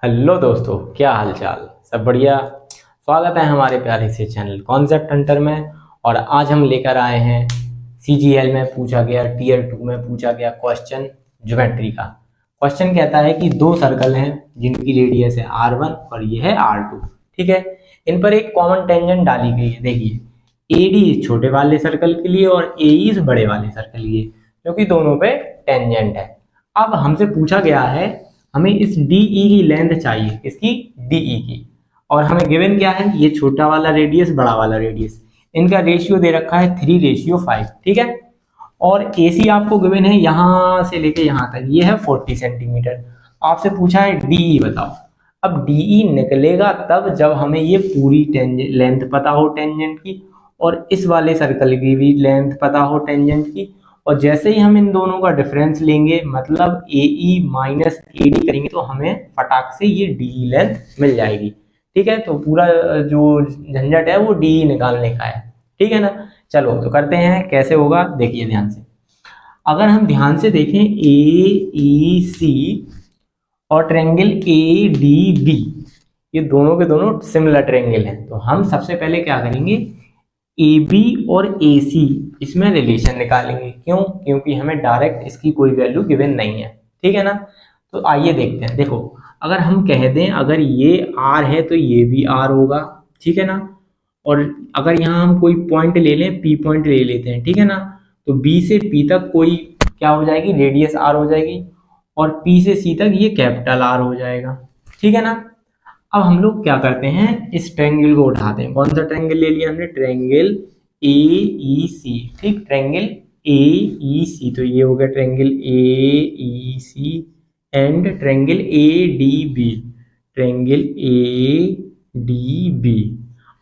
Hello दोस्तों, क्या हाल चाल। सब बढ़िया। स्वागत है हमारे प्यारे से चैनल कॉन्सेप्ट हंटर में। और आज हम लेकर आए हैं सीजीएल में पूछा गया टीयर 2 में पूछा गया क्वेश्चन ज्योमेट्री का। क्वेश्चन कहता है कि दो सर्कल हैं जिनकी रेडियस है R1 और ये है R2। ठीक है, इन पर एक कॉमन टेंजेंट डाली गई है। देखिए, AD इस छोटे वाले सर्कल के लिए और AE इस बड़े वाले सर्कल के लिए, क्योंकि दोनों पे टेंजेंट है। अब हमसे पूछा गया है, हमें इस DE की लेंथ चाहिए, इसकी DE की। और हमें गिवन क्या है, ये छोटा वाला रेडियस बड़ा वाला रेडियस, इनका रेशियो दे रखा है 3:5। ठीक है, और AC आपको गिवन है यहाँ से लेके यहाँ तक, ये है 40 सेंटीमीटर। आपसे पूछा है DE बताओ। अब DE निकलेगा तब जब हमें ये पूरी लेंथ पता हो टेंजेंट की, और इस वाले सर्कल की भी लेंथ पता हो टेंजेंट की। और जैसे ही हम इन दोनों का डिफरेंस लेंगे, मतलब AE माइनस AD करेंगे, तो हमें फटाक से ये DE लेंथ मिल जाएगी। ठीक है, तो पूरा जो झंझट है वो DE निकालने का है। ठीक है ना। चलो तो करते हैं, कैसे होगा देखिए ध्यान से। अगर हम ध्यान से देखें, AEC और ट्रायंगल ADB, ये दोनों के दोनों सिमिलर ट्रायंगल हैं। तो हम सबसे पहले क्या करेंगे, AB और AC इसमें रिलेशन निकालेंगे। क्यों? क्योंकि हमें डायरेक्ट इसकी कोई वैल्यू गिवन नहीं है। ठीक है ना। तो आइए देखते हैं। देखो, अगर हम कह दें अगर ये R है तो ये भी R होगा। ठीक है ना। और अगर यहाँ हम कोई पॉइंट ले लें, P पॉइंट ले लेते हैं। ठीक है ना। तो B से P तक कोई क्या हो जाएगी, रेडियस R हो जाएगी। और P से C तक ये कैपिटल R हो जाएगा। ठीक है ना। अब हम लोग क्या करते हैं, इस ट्रायंगल को उठाते हैं। कौन सा ट्रायंगल ले लिया हमने, ट्रायंगल AEC। ठीक, ट्रायंगल AEC, तो ये हो गया triangle AEC and triangle ADB, triangle ADB।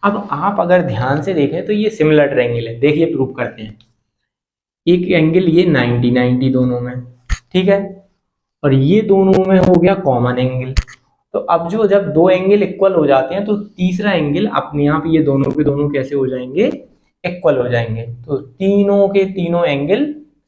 अब आप अगर ध्यान से देखें तो ये सिमिलर ट्रायंगल है। देखिए प्रूफ करते हैं। एक एंगल ये 90 दोनों में, ठीक है, और ये दोनों में हो गया कॉमन एंगल। तो अब जब दो एंगल इक्वल हो जाते हैं तो तीसरा एंगल अपने आप ये दोनों के दोनों कैसे हो जाएंगे, इक्वल हो जाएंगे। तो तीनों के तीनों एंगल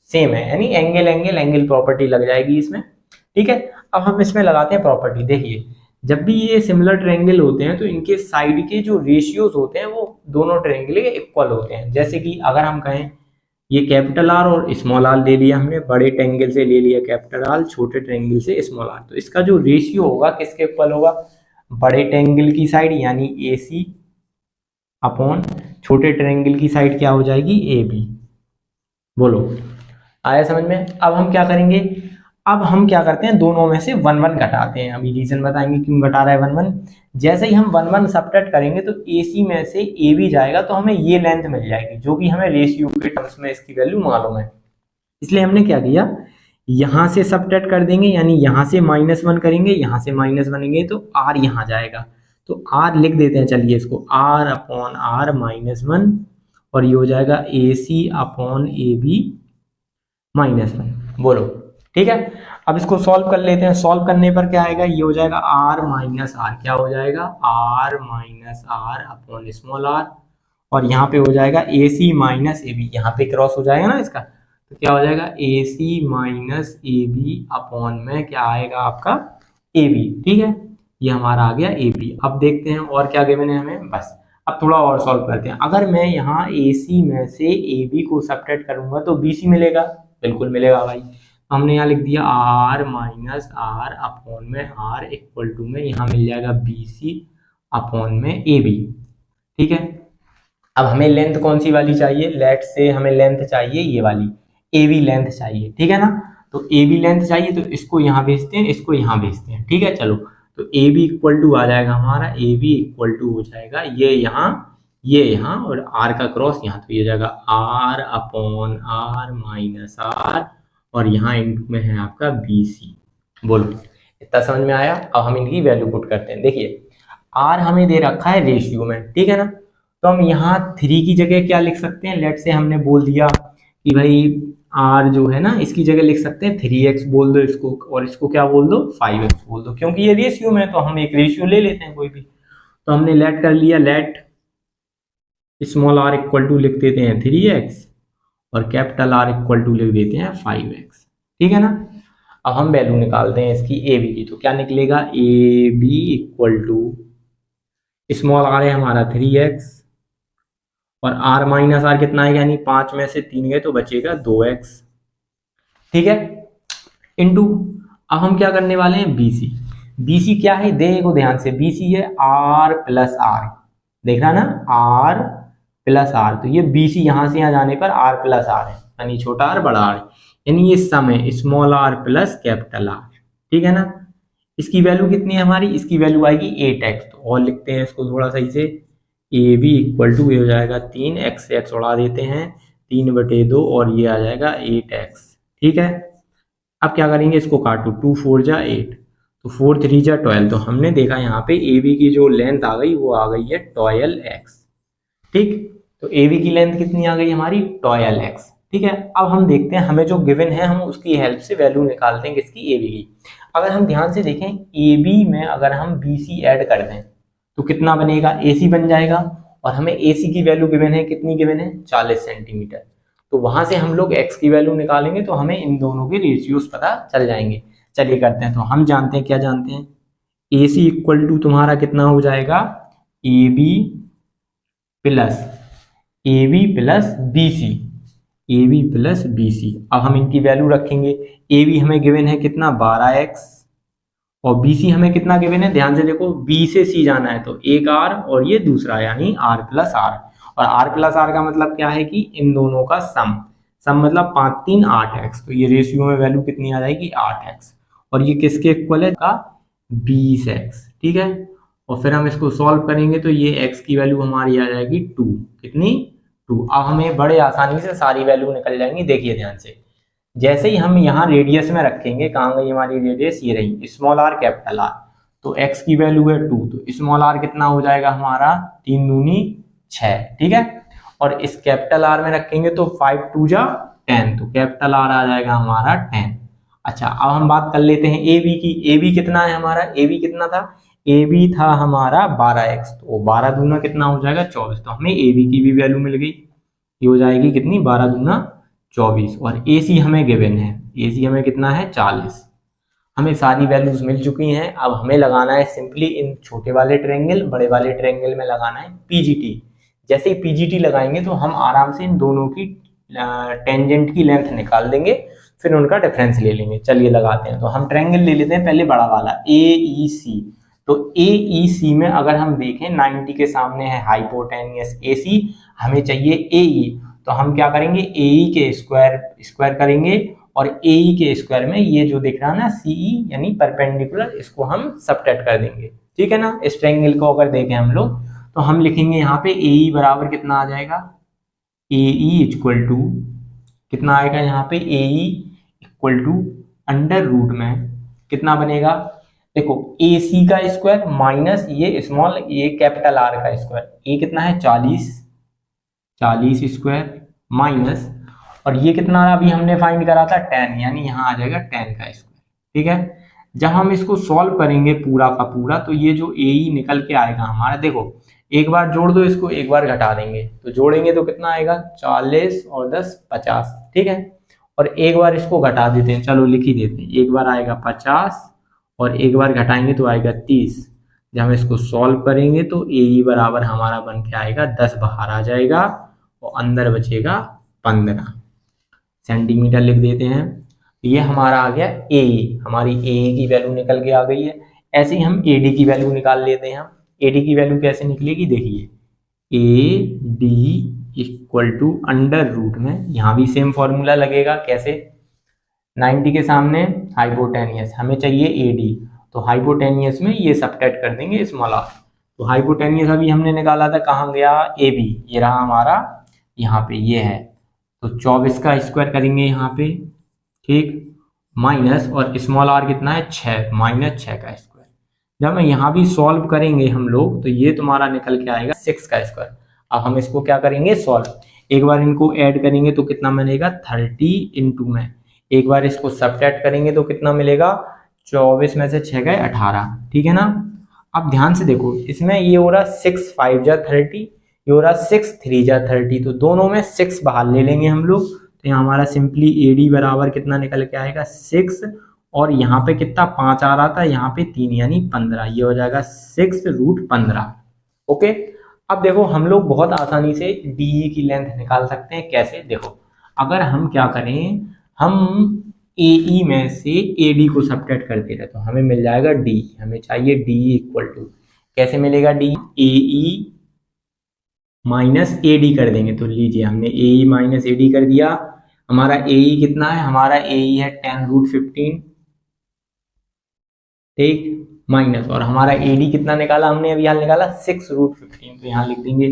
सेम है, यानी एंगल एंगल एंगल प्रॉपर्टी लग जाएगी इसमें। ठीक है, अब हम इसमें लगाते हैं प्रॉपर्टी। देखिए, जब भी ये सिमिलर ट्रायंगल होते हैं तो इनके साइड के जो रेशियोज होते हैं वो दोनों ट्रायंगल के इक्वल होते हैं। जैसे कि अगर हम कहें, ये कैपिटल R और स्मॉल r ले लिया हमने, बड़े ट्रायंगल से ले लिया कैपिटल R, छोटे ट्रायंगल से स्मॉल r, तो इसका जो रेशियो होगा किसके इक्वल होगा, बड़े ट्रायंगल की साइड यानी AC अपॉन छोटे ट्रायंगल की साइड क्या हो जाएगी, AB। बोलो, आया समझ में। अब हम क्या करेंगे, अब हम क्या करते हैं, दोनों में से 1 1 घटाते हैं। अभी रीजन बताएंगे क्यों घटा रहा है 1 1। जैसे ही हम 1 1 सब्ट्रैक्ट करेंगे तो AC में से AB जाएगा, तो हमें ये लेंथ मिल जाएगी, जो कि हमें रेशियो के टर्म्स में इसकी वैल्यू मालूम है। इसलिए हमने क्या किया, यहां से सब्ट्रैक्ट कर देंगे, यानी यहां से -1 करेंगे, यहां से माइनस बनेंगे, तो R यहां जाएगा। तो R लिख देते हैं, चलिए इसको R अपॉन R -1, और ये हो जाएगा AC अपॉन AB -1। बोलो, ठीक है। अब इसको सॉल्व कर लेते हैं। सॉल्व करने पर क्या आएगा, ये हो जाएगा R - R, क्या हो जाएगा, R -R upon small r, और यहाँ पे हो जाएगा AC AB, यहाँ पे क्रॉस हो जाएगा ना इसका, तो क्या हो जाएगा AC AB अपॉन में क्या आएगा आपका AB। ठीक है, ये हमारा आ गया AB। अब देखते हैं और क्या गिवन है हमें, बस अब थोड़ा और सॉल्व करते हैं। अगर मैं यहाँ AC में से AB को सब्ट्रैक्ट करूंगा तो BC मिलेगा, बिल्कुल मिलेगा भाई। हमने यहाँ लिख दिया R -R अपॉन में R इक्वल टू में यहाँ मिल जाएगा BC अपॉन में AB। ठीक है, अब हमें लेंथ कौन सी वाली चाहिए, लेट से हमें लेंथ चाहिए ये वाली, AB लेंथ चाहिए। ठीक है ना। तो AB लेंथ चाहिए, तो इसको यहाँ भेजते हैं, इसको यहाँ भेजते हैं। ठीक है, चलो, तो AB इक्वल टू आ जाएगा हमारा, AB इक्वल टू हो जाएगा ये यहाँ और R का क्रॉस यहाँ, तो ये जाएगा R अपॉन R -R, और यहाँ इनटू में है आपका BC। बोलो, इतना समझ में आया। अब हम इनकी वैल्यू पुट करते हैं। देखिए, R हमें दे रखा है रेशियो में, ठीक है ना। तो हम यहाँ 3 की जगह क्या लिख सकते हैं, लेट से हमने बोल दिया कि भाई R जो है ना, इसकी जगह लिख सकते हैं 3x बोल दो इसको, और इसको क्या बोल दो, 5x बोल दो, क्योंकि ये रेशियो में है तो हम एक रेशियो ले लेते हैं कोई भी। तो हमने लेट कर लिया, let small r equal to लिख देते हैं 3x, और कैपिटल R इक्वल टू लिख देते हैं 5x। ठीक है ना। अब हम वैल्यू निकालते हैं इसकी ए बी की, तो क्या निकलेगा, a b equal to small r है हमारा 3x और r माइनस आर कितना है, यानी 5 में से 3 गए तो बचेगा 2x, ठीक है, इनटू अब हम क्या करने वाले हैं, BC। BC क्या है, देखो ध्यान से, BC है r प्लस आर, देख रहा ना, r प्लस आर, तो ये BC यहां से यहां जाने पर r प्लस आर है, यानी छोटा r बड़ा r, यानी ये सम है small r plus capital R, ठीक है ना। इसकी वैल्यू कितनी है हमारी, इसकी वैल्यू आएगी 8x, तो और लिखते हैं इसको थोड़ा सही से, ए बी इक्वल टू ये हो जाएगा 3x से x उड़ा देते हैं 3/2 और ये आ जाएगा 8x, ठीक है। अब क्या करेंगे, इसको काटो, 2 4 जा 8, तो 4 3 जा 12, तो हमने देखा यहाँ पे ए बी की जो लेंथ आ गई वो आ गई है 12x, ठीक। तो ए बी की लेंथ कितनी आ गई हमारी, 12x, ठीक है। अब हम देखते हैं हमें जो गिवन है हम उसकी हेल्प से वैल्यू निकालते हैं किसकी, ए बी की। अगर हम ध्यान से देखें ए बी में अगर हम बी सी ऐड कर दें तो कितना बनेगा, ए सी बन जाएगा, और हमें ए सी की वैल्यू गिवन है, कितनी गिवन है, 40 सेंटीमीटर, तो वहां से हम लोग एक्स की वैल्यू निकालेंगे तो हमें इन दोनों के रेशियोज पता चल जाएंगे। चलिए करते हैं, तो हम जानते हैं, क्या जानते हैं, ए सी इक्वल टू तुम्हारा कितना हो जाएगा, a b plus b c, a b plus b c. अब हम इनकी वैल्यू रखेंगे, ए बी हमें गिवन है कितना, 12x, और बी सी हमें कितना गिवन है, ध्यान से देखो, बी से सी जाना है तो एक आर और ये दूसरा, यानी आर प्लस आर, और आर प्लस आर का मतलब क्या है कि इन दोनों का सम मतलब 5 3 8x, तो ये रेशियो में वैल्यू कितनी आ जाएगी, 8x, और ये किसके इक्वल है का, 20x, ठीक है। और फिर हम इसको सॉल्व करेंगे तो ये x की वैल्यू हमारी आ जाएगी 2, कितनी, 2। अब हमें बड़े आसानी से सारी वैल्यू निकल जाएंगी, देखिए ध्यान से, जैसे ही हम यहाँ रेडियस में रखेंगे, कहाँ गई हमारी रेडियस, ये रही, स्मॉल आर कैपिटल आर, तो x की वैल्यू है 2, तो स्मॉल r कितना हो जाएगा हमारा, 3 दूनी 6, ठीक है। और इस कैपिटल R में रखेंगे तो 5 2 जा 10, तो कैपिटल R आ जाएगा हमारा 10। अच्छा, अब हम बात कर लेते हैं ए बी की, ए बी कितना है हमारा, ए बी कितना था, ए बी था हमारा 12x, तो 12 दूना कितना हो जाएगा, 24, तो हमें ए बी की भी वैल्यू मिल गई, ये हो जाएगी कितनी, 12 दूना 24, और ए सी हमें गिवन है, ए सी हमें कितना है, 40। हमें सारी वैल्यूज मिल चुकी हैं, अब हमें लगाना है सिंपली इन छोटे वाले ट्रायंगल, बड़े वाले ट्रायंगल में लगाना है पीजीटी। जैसे ही पीजीटी लगाएंगे तो हम आराम से इन दोनों की टेंजेंट की लेंथ निकाल देंगे, फिर उनका डिफरेंस ले लेंगे। चलिए लगाते हैं, तो हम ट्रायंगल ले लेते हैं पहले बड़ा वाला AEC। तो AEC में अगर हम देखें 90 के सामने है हाइपोटेनियस AC, हमें चाहिए AE, तो हम क्या करेंगे, AE के स्क्वायर करेंगे, और AE के स्क्वायर में ये जो दिख रहा है ना CE यानी परपेंडिकुलर, इसको हम सबट्रैक्ट कर देंगे, ठीक है ना। इस ट्रायंगल को अगर देखें हम लोग तो हम लिखेंगे यहाँ पे AE बराबर कितना आ जाएगा, AE इक्वल टू कितना आएगा यहाँ पे, AE equal to under root में कितना बनेगा, देखो AC का स्क्वायर माइनस ये स्मॉल, ये कैपिटल R का स्क्वायर, ये कितना है 40 स्क्वायर माइनस, और ये कितना अभी हमने फाइंड करा था 10, यानी यहाँ आ जाएगा 10 का स्क्वायर, ठीक है। जब हम इसको सॉल्व करेंगे पूरा का पूरा, तो ये जो AE निकल के आएगा हमारा, देखो एक बार जोड़ दो इसको, एक बार घटा देंगे, तो जोड़ेंगे तो कितना आएगा, 40 और 10 50, ठीक है। और एक बार इसको घटा देते हैं, चलो लिख ही देते हैं, एक बार आएगा 50 और एक बार घटाएंगे तो आएगा 30। जब हम इसको सॉल्व करेंगे तो AE बराबर हमारा बन के आएगा 10 बाहर आ जाएगा और अंदर बचेगा 15 सेंटीमीटर लिख देते हैं। ये हमारा आ गया AE, हमारी AE की वैल्यू निकल के आ गई है। ऐसे ही हम AD की वैल्यू निकाल लेते हैं। हम AD की वैल्यू कैसे निकलेगी, देखिए AD equal to under root में, यहाँ भी सेम फॉर्मूला लगेगा, कैसे, 90 के सामने हाइपोटेनियस, हमें चाहिए AD, तो हाइपोटेनियस में ये सबट्रैक्ट कर देंगे स्मॉल r, तो हाइपोटेनियस अभी हमने निकाला था, कहाँ गया, AB, ये रहा हमारा, यहाँ पे ये है, तो 24 का स्क्वायर करेंगे यहाँ पे, ठीक, माइनस, और स्मॉल r कितना है 6, माइनस 6 का स्क्वायर। जब हम यहाँ भी सॉल्व करेंगे हम लोग तो ये तुम्हारा निकल के आएगा 6 का स्क्वायर। अब हम इसको क्या करेंगे, सॉल्व, एक बार इनको ऐड करेंगे तो कितना मिलेगा 30 इंटू में, एक बार इसको सबट्रैक्ट करेंगे तो कितना मिलेगा, 24 में से 6 गए 18, ठीक है ना। अब ध्यान से देखो, इसमें ये हो रहा 6 5 जा 30, ये हो रहा 6 3 जा 30, तो दोनों में 6 बाहर ले लेंगे हम लोग, तो यहाँ हमारा सिंपली AD बराबर कितना निकल के आएगा 6 और यहाँ पे कितना 5 आ रहा था, यहाँ पे 3 यानी 15, ये हो जाएगा 6√15। ओके, अब देखो हम लोग बहुत आसानी से DE की लेंथ निकाल सकते हैं। कैसे, देखो अगर हम क्या करें, हम AE में से AD को सब्ट्रैक्ट करते रहे तो हमें मिल जाएगा D, हमें चाहिए DE इक्वल टू, कैसे मिलेगा D, AE माइनस AD कर देंगे। तो लीजिए हमने AE माइनस AD कर दिया, हमारा AE कितना है, हमारा AE है 10√15, ठीक, माइनस, और हमारा AD कितना निकाला हमने अभी हाल निकाला 6√15, तो यहाँ लिख देंगे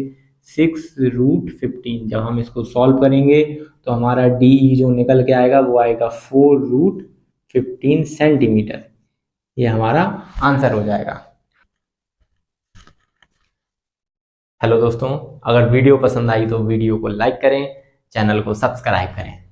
6√15। जब हम इसको सॉल्व करेंगे तो हमारा DE जो निकल के आएगा वो आएगा 4√15 सेंटीमीटर, ये हमारा आंसर हो जाएगा। हेलो दोस्तों, अगर वीडियो पसंद आई तो वीडियो को लाइक करें, चैनल को सब्सक्राइब करें।